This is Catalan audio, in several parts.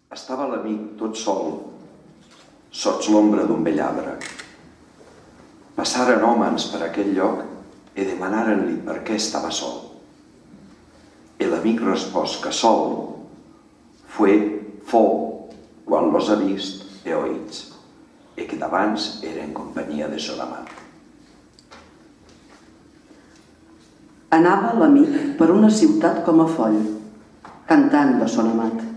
Estava l'amic tot sol, sots l'ombra d'un vell arbre. Passaren hòmens per aquell lloc e demanaren-li per què estava sol. E l'amic respòs que sol fou quan los ha vist e oïts, e que d'abans era en companyia de son amat. Anava l'amic per una ciutat com a foll, cantant de son amat,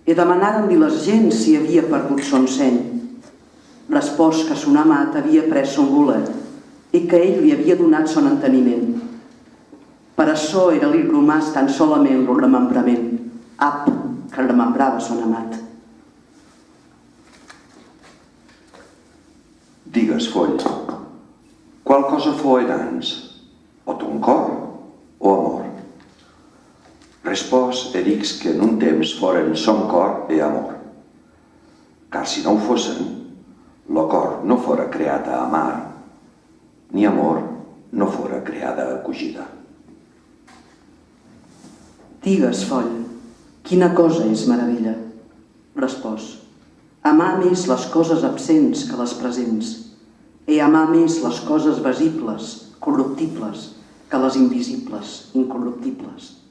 i demanaren-li les gents si havia perdut son seny. Respòs que son amat havia pres son bolet i que ell li havia donat son enteniment. Per açò era-li romàs tan solament lo remembrament, ap, que remembrava son amat. Digues, foll, qual cosa foerans, o ton cor o amor? Respòs erics que en un temps foren son cor e amor, car si no ho fossen, lo cor no fora creat a amar, ni amor no fora creada a acogida. Digues, foll, quina cosa és meravella? Respòs, amar més les coses absents que les presents, i amar més les coses visibles, corruptibles, que les invisibles, incorruptibles.